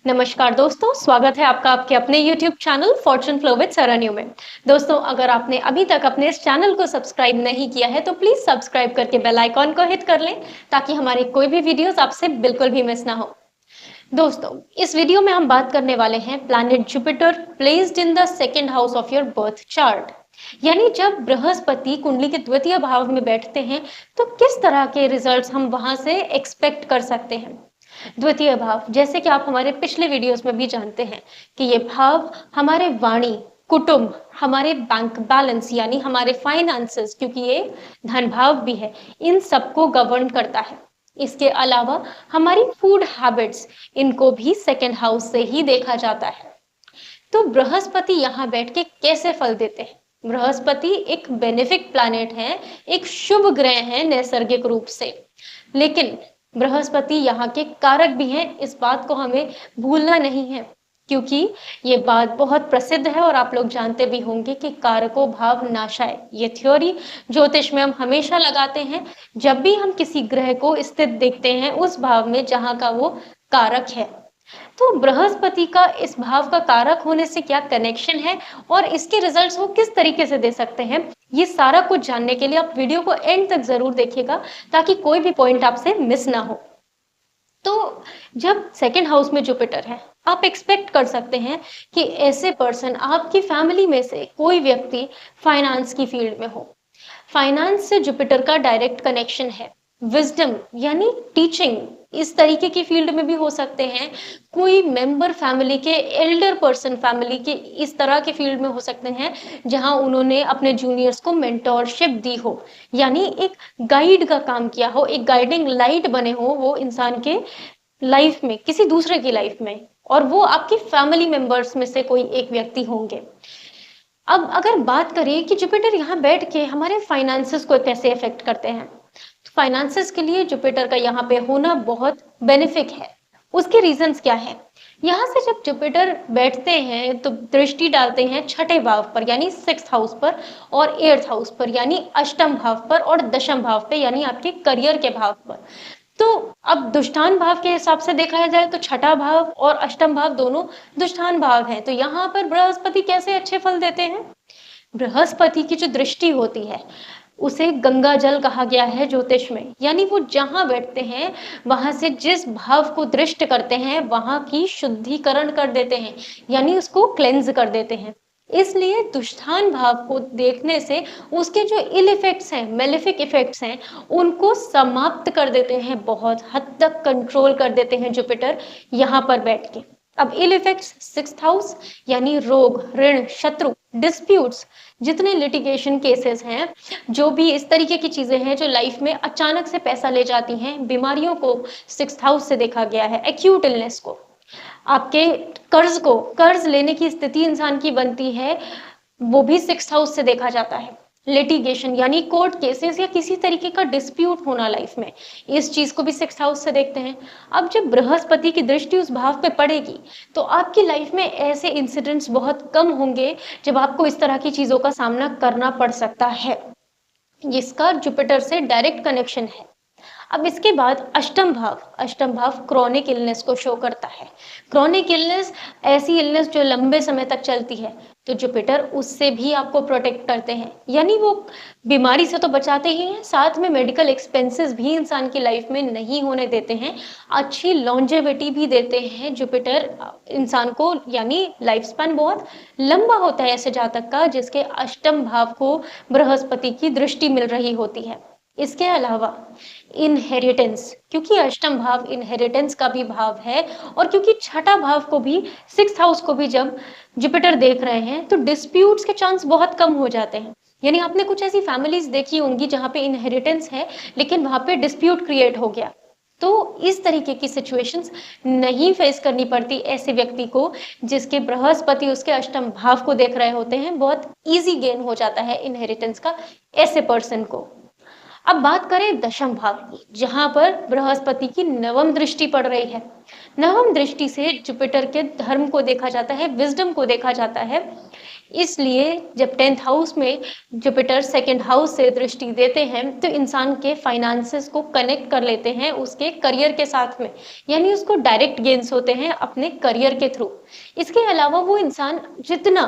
नमस्कार दोस्तों, स्वागत है आपका आपके अपने YouTube channel fortune flow with Saranyu में। दोस्तों, अगर आपने अभी तक अपने इस चैनल को सब्सक्राइब नहीं किया है तो प्लीज सब्सक्राइब करके बेल आइकॉन को हिट कर लें ताकि हमारी कोई भी वीडियोस आपसे बिल्कुल भी मिस ना हो। दोस्तों, इस वीडियो में हम बात करने वाले हैं planet Jupiter placed in the second house of your birth chart. यानी जब बृहस्पति कुंडली के द्वितीय भाव में बैठते हैं तो किस तरह के रिजल्ट्स हम वहां से एक्सपेक्ट कर सकते हैं। द्वितीय भाव, जैसे कि आप हमारे पिछले वीडियोस में भी जानते हैं कि ये भाव हमारे वाणी, कुटुंब, हमारे बैंक बैलेंस यानी हमारे फाइनेंसेस, क्योंकि ये धन भाव भी है, इन सबको गवर्न करता है। इसके अलावा हमारी फूड हैबिट्स, इनको भी सेकेंड हाउस से ही देखा जाता है। तो बृहस्पति यहाँ बैठ के कैसे फल देते हैं? बृहस्पति एक बेनिफिक प्लैनेट है, एक शुभ ग्रह है नैसर्गिक रूप से, लेकिन बृहस्पति यहाँ के कारक भी हैं, इस बात को हमें भूलना नहीं है, क्योंकि ये बात बहुत प्रसिद्ध है और आप लोग जानते भी होंगे कि कारको भाव नाशाय, ये थ्योरी ज्योतिष में हम हमेशा लगाते हैं जब भी हम किसी ग्रह को स्थित देखते हैं उस भाव में जहाँ का वो कारक है। तो बृहस्पति का इस भाव का कारक होने से क्या कनेक्शन है और इसके रिजल्ट्स वो किस तरीके से दे सकते हैं, ये सारा कुछ जानने के लिए आप वीडियो को एंड तक जरूर देखिएगा ताकि कोई भी पॉइंट आपसे मिस ना हो। तो जब सेकेंड हाउस में जुपिटर है, आप एक्सपेक्ट कर सकते हैं कि ऐसे पर्सन, आपकी फैमिली में से कोई व्यक्ति फाइनेंस की फील्ड में हो। फाइनेंस से जुपिटर का डायरेक्ट कनेक्शन है। विजडम यानी टीचिंग, इस तरीके की फील्ड में भी हो सकते हैं। कोई मेंबर फैमिली के, एल्डर पर्सन फैमिली के, इस तरह के फील्ड में हो सकते हैं जहां उन्होंने अपने जूनियर्स को मेंटोरशिप दी हो, यानी एक गाइड का काम किया हो, एक गाइडिंग लाइट बने हो वो इंसान के लाइफ में, किसी दूसरे की लाइफ में, और वो आपकी फैमिली मेंबर्स में से कोई एक व्यक्ति होंगे। अब अगर बात करें कि जुपिटर यहाँ बैठ के हमारे फाइनेंसेस को कैसे इफेक्ट करते हैं, तो फाइनेंसेस के लिए जुपिटर का यहाँ पे होना बहुत बेनिफिक है। उसके रीजंस क्या है? यहाँ से जब जुपिटर बैठते हैं तो दृष्टि डालते हैं छठे भाव पर यानी सिक्स्थ हाउस पर, और एट्थ हाउस पर यानी अष्टम भाव पर, और दशम भाव पे यानी आपके करियर के भाव पर। तो अब दुष्टान भाव के हिसाब से देखा जाए तो छठा भाव और अष्टम भाव दोनों दुष्टान भाव हैं। तो यहाँ पर बृहस्पति कैसे अच्छे फल देते हैं? बृहस्पति की जो दृष्टि होती है उसे गंगा जल कहा गया है ज्योतिष में, यानी वो जहां बैठते हैं वहां से जिस भाव को दृष्ट करते हैं वहां की शुद्धिकरण कर देते हैं, यानी उसको क्लेंज कर देते हैं। इसलिए दुष्टान भाव को देखने से उसके जो इल इफेक्ट्स हैं, मेलेफिक इफेक्ट्स हैं, उनको समाप्त कर देते हैं, बहुत हद तक कंट्रोल कर देते हैं जुपिटर यहाँ पर बैठ के। अब इल इफेक्ट्स, सिक्स्थ हाउस यानी रोग, ऋण, शत्रु, डिस्प्यूट्स, जितने लिटिगेशन केसेस हैं, जो भी इस तरीके की चीजें हैं जो लाइफ में अचानक से पैसा ले जाती हैं, बीमारियों को सिक्स्थ हाउस से देखा गया है, एक्यूट इलनेस को, आपके कर्ज को, कर्ज लेने की स्थिति इंसान की बनती है, वो भी सिक्स्थ हाउस से देखा जाता है। लिटिगेशन यानी कोर्ट केसेस या किसी तरीके का डिस्प्यूट होना लाइफ में, इस चीज को भी सिक्स्थ हाउस से देखते हैं। अब जब बृहस्पति की दृष्टि उस भाव पे पड़ेगी तो आपकी लाइफ में ऐसे इंसिडेंट्स बहुत कम होंगे जब आपको इस तरह की चीजों का सामना करना पड़ सकता है। इसका जुपिटर से डायरेक्ट कनेक्शन है। अब इसके बाद अष्टम भाव, अष्टम भाव क्रॉनिक इलनेस को शो करता है। क्रॉनिक इलनेस ऐसी इलनेस जो लंबे समय तक चलती है, तो जुपिटर उससे भी आपको प्रोटेक्ट करते हैं, यानी वो बीमारी से तो बचाते ही हैं, साथ में मेडिकल एक्सपेंसेस भी इंसान की लाइफ में नहीं होने देते हैं, अच्छी लॉन्जेविटी भी देते हैं जुपिटर इंसान को, यानी लाइफ स्पैन बहुत लंबा होता है ऐसे जातक का जिसके अष्टम भाव को बृहस्पति की दृष्टि मिल रही होती है। इसके अलावा इनहेरिटेंस, क्योंकि अष्टम भाव इनहेरिटेंस का भी भाव है, और क्योंकि छठा भाव को भी, सिक्स्थ हाउस को भी जब जुपिटर देख रहे हैं तो डिस्प्यूट्स के चांस बहुत कम हो जाते हैं। यानी आपने कुछ ऐसी फैमिलीज देखी होंगी जहां पे इनहेरिटेंस है लेकिन वहां पे डिस्प्यूट क्रिएट हो गया, तो इस तरीके की सिचुएशंस नहीं फेस करनी पड़ती ऐसे व्यक्ति को जिसके बृहस्पति उसके अष्टम भाव को देख रहे होते हैं। बहुत इजी गेन हो जाता है इनहेरिटेंस का ऐसे पर्सन को। अब बात करें दशम भाव की, जहां पर बृहस्पति की नवम दृष्टि पड़ रही है। नवम दृष्टि से जुपिटर के धर्म को देखा जाता है, विजडम को देखा जाता है। इसलिए जब 10th हाउस में जुपिटर सेकंड हाउस से दृष्टि देते हैं तो इंसान के फाइनेंसेस को कनेक्ट कर लेते हैं उसके करियर के साथ में, यानी उसको डायरेक्ट गेन्स होते हैं अपने करियर के थ्रू। इसके अलावा वो इंसान जितना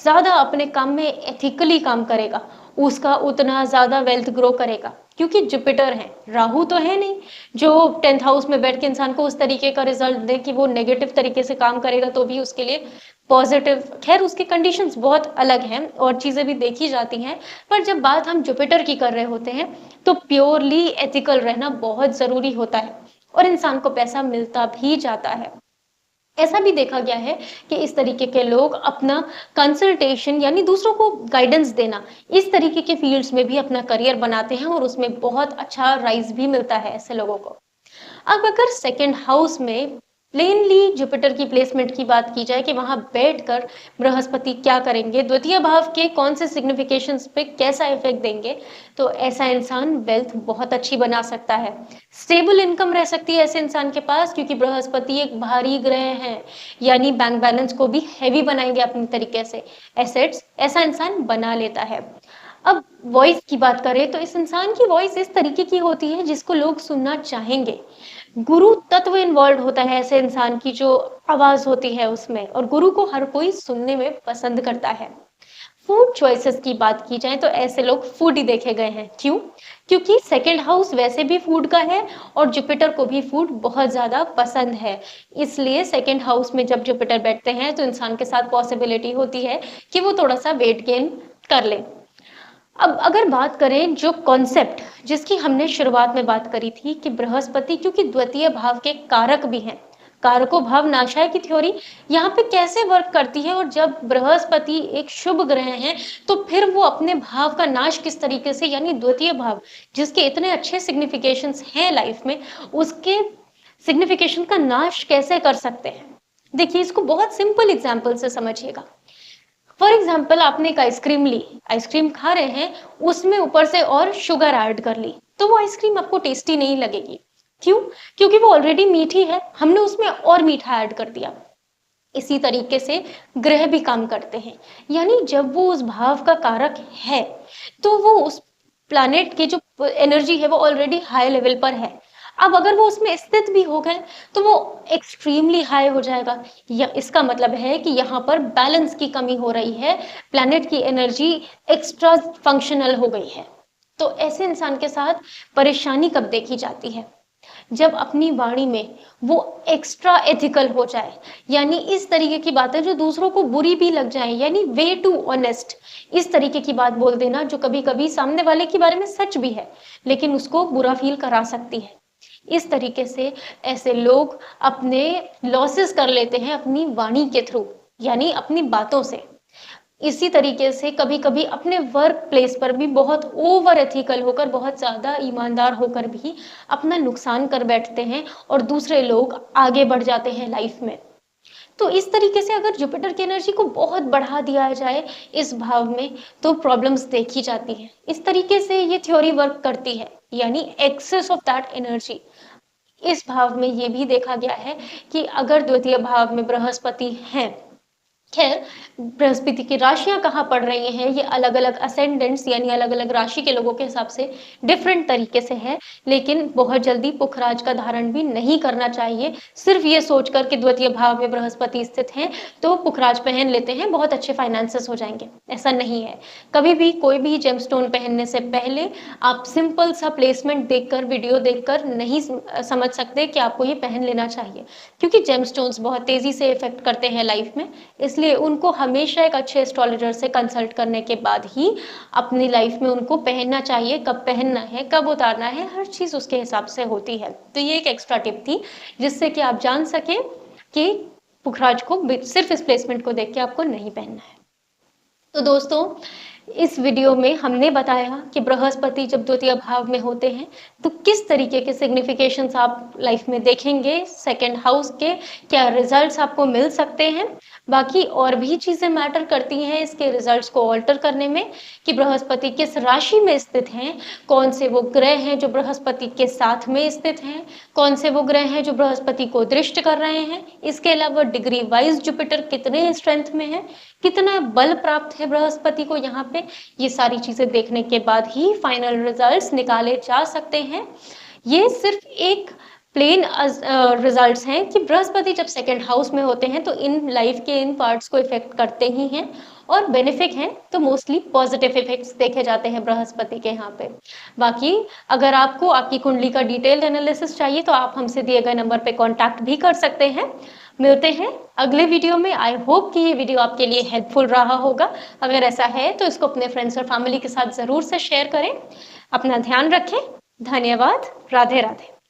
ज़्यादा अपने काम में एथिकली काम करेगा उसका उतना ज़्यादा वेल्थ ग्रो करेगा, क्योंकि जुपिटर है, राहु तो है नहीं जो 10th हाउस में बैठ के इंसान को उस तरीके का रिजल्ट दे कि वो नेगेटिव तरीके से काम करेगा तो भी उसके लिए पॉजिटिव। खैर उसके कंडीशंस बहुत अलग हैं और चीज़ें भी देखी जाती हैं, पर जब बात हम जुपिटर की कर रहे होते हैं तो प्योरली एथिकल रहना बहुत ज़रूरी होता है और इंसान को पैसा मिलता भी जाता है। ऐसा भी देखा गया है कि इस तरीके के लोग अपना कंसल्टेशन यानी दूसरों को गाइडेंस देना, इस तरीके के फील्ड्स में भी अपना करियर बनाते हैं और उसमें बहुत अच्छा राइज भी मिलता है ऐसे लोगों को। अब अगर सेकंड हाउस में प्लेनली जुपिटर की प्लेसमेंट की बात की जाए कि वहां बैठकर बृहस्पति क्या करेंगे, द्वितीय भाव के कौन से सिग्निफिकेशंस पे कैसा इफेक्ट देंगे, तो ऐसा इंसान वेल्थ बहुत अच्छी बना सकता है, स्टेबल इनकम रह सकती है ऐसे इंसान के पास, क्योंकि बृहस्पति एक भारी ग्रह है, यानी बैंक बैलेंस को भी हैवी बनाएंगे अपनी तरीके से, एसेट्स ऐसा इंसान बना लेता है। अब वॉइस की बात करें तो इस इंसान की वॉइस इस तरीके की होती है जिसको लोग सुनना चाहेंगे। गुरु तत्व इन्वॉल्व होता है ऐसे इंसान की जो आवाज होती है उसमें, और गुरु को हर कोई सुनने में पसंद करता है। फूड चॉइसेस की बात की जाए तो ऐसे लोग फूड ही देखे गए हैं। क्यों? क्योंकि सेकंड हाउस वैसे भी फूड का है और जुपिटर को भी फूड बहुत ज्यादा पसंद है, इसलिए सेकंड हाउस में जब जुपिटर बैठते हैं तो इंसान के साथ पॉसिबिलिटी होती है कि वो थोड़ा सा वेट गेन कर ले। अब अगर बात करें जो कॉन्सेप्ट जिसकी हमने शुरुआत में बात करी थी कि बृहस्पति क्योंकि द्वितीय भाव के कारक भी हैं, कारको भाव नाशाय की थ्योरी यहाँ पे कैसे वर्क करती है, और जब बृहस्पति एक शुभ ग्रह हैं तो फिर वो अपने भाव का नाश किस तरीके से, यानी द्वितीय भाव जिसके इतने अच्छे सिग्निफिकेशंस हैं लाइफ में, उसके सिग्निफिकेशन का नाश कैसे कर सकते हैं। देखिए इसको बहुत सिंपल एग्जाम्पल से समझिएगा। फॉर एग्जाम्पल आपने एक आइसक्रीम ली, आइसक्रीम खा रहे हैं, उसमें ऊपर से और शुगर ऐड कर ली तो वो आइसक्रीम आपको टेस्टी नहीं लगेगी। क्यों? क्योंकि वो ऑलरेडी मीठी है, हमने उसमें और मीठा ऐड कर दिया। इसी तरीके से ग्रह भी काम करते हैं, यानी जब वो उस भाव का कारक है तो वो उस प्लैनेट की जो एनर्जी है वो ऑलरेडी हाई लेवल पर है। अब अगर वो उसमें स्थित भी हो गए तो वो एक्सट्रीमली हाई हो जाएगा, या इसका मतलब है कि यहाँ पर बैलेंस की कमी हो रही है, प्लैनेट की एनर्जी एक्स्ट्रा फंक्शनल हो गई है। तो ऐसे इंसान के साथ परेशानी कब देखी जाती है? जब अपनी वाणी में वो एक्स्ट्रा एथिकल हो जाए, यानी इस तरीके की बातें जो दूसरों को बुरी भी लग जाए, यानी वे टू ऑनेस्ट, इस तरीके की बात बोल देना जो कभी कभी सामने वाले के बारे में सच भी है लेकिन उसको बुरा फील करा सकती है। इस तरीके से ऐसे लोग अपने लॉसेस कर लेते हैं अपनी वाणी के थ्रू, यानी अपनी बातों से। इसी तरीके से कभी कभी अपने वर्क प्लेस पर भी बहुत ओवर एथिकल होकर, बहुत ज्यादा ईमानदार होकर भी अपना नुकसान कर बैठते हैं और दूसरे लोग आगे बढ़ जाते हैं लाइफ में। तो इस तरीके से अगर जुपिटर की एनर्जी को बहुत बढ़ा दिया जाए इस भाव में तो प्रॉब्लम्स देखी जाती हैं। इस तरीके से ये थ्योरी वर्क करती है, यानी एक्सेस ऑफ दैट एनर्जी। इस भाव में ये भी देखा गया है कि अगर द्वितीय भाव में बृहस्पति हैं, खैर बृहस्पति की राशियां कहाँ पड़ रही हैं ये अलग अलग असेंडेंट्स यानी अलग अलग राशि के लोगों के हिसाब से डिफरेंट तरीके से है, लेकिन बहुत जल्दी पुखराज का धारण भी नहीं करना चाहिए। सिर्फ ये सोचकर कि द्वितीय भाव में बृहस्पति स्थित हैं तो पुखराज पहन लेते हैं बहुत अच्छे फाइनेंसेस हो जाएंगे, ऐसा नहीं है। कभी भी कोई भी जेमस्टोन पहनने से पहले आप सिंपल सा प्लेसमेंट देखकर, वीडियो देखकर नहीं समझ सकते कि आपको ये पहन लेना चाहिए, क्योंकि जेमस्टोन्स बहुत तेजी से इफेक्ट करते हैं लाइफ में। इसलिए उनको हमेशा एक अच्छे एस्ट्रोलॉजर से कंसल्ट करने के बाद ही अपनी लाइफ में उनको पहनना चाहिए। कब पहनना है, कब उतारना है, हर चीज उसके हिसाब से होती है। तो ये एक एक्स्ट्रा टिप थी जिससे कि आप जान सके कि पुखराज को सिर्फ इस प्लेसमेंट को देख के आपको नहीं पहनना है। तो दोस्तों इस वीडियो में हमने बताया कि बृहस्पति जब द्वितीय भाव में होते हैं तो किस तरीके के सिग्निफिकेशंस आप लाइफ में देखेंगे, सेकंड हाउस के क्या रिजल्ट्स आपको मिल सकते हैं। बाकी और भी चीज़ें मैटर करती हैं इसके रिजल्ट्स को ऑल्टर करने में, कि बृहस्पति किस राशि में स्थित हैं, कौन से वो ग्रह हैं जो बृहस्पति के साथ में स्थित हैं, कौन से वो ग्रह हैं जो बृहस्पति को दृष्ट कर रहे हैं। इसके अलावा डिग्री वाइज जुपिटर कितने स्ट्रेंथ में है, कितना बल प्राप्त है बृहस्पति को यहाँ पे, ये सारी चीजें देखने के बाद ही फाइनल रिजल्ट्स निकाले जा सकते हैं। ये सिर्फ एक प्लेन रिजल्ट्स हैं कि बृहस्पति जब सेकंड हाउस में होते हैं तो इन लाइफ के इन पार्ट्स को इफेक्ट करते ही हैं, और बेनिफिक हैं तो मोस्टली पॉजिटिव इफेक्ट्स देखे जाते हैं बृहस्पति के यहाँ पे। बाकी अगर आपको आपकी कुंडली का डिटेल्ड एनालिसिस चाहिए तो आप हमसे दिए गए नंबर पे कांटेक्ट भी कर सकते हैं। मिलते हैं अगले वीडियो में। आई होप कि ये वीडियो आपके लिए हेल्पफुल रहा होगा। अगर ऐसा है तो इसको अपने फ्रेंड्स और फैमिली के साथ ज़रूर से शेयर करें। अपना ध्यान रखें। धन्यवाद। राधे राधे।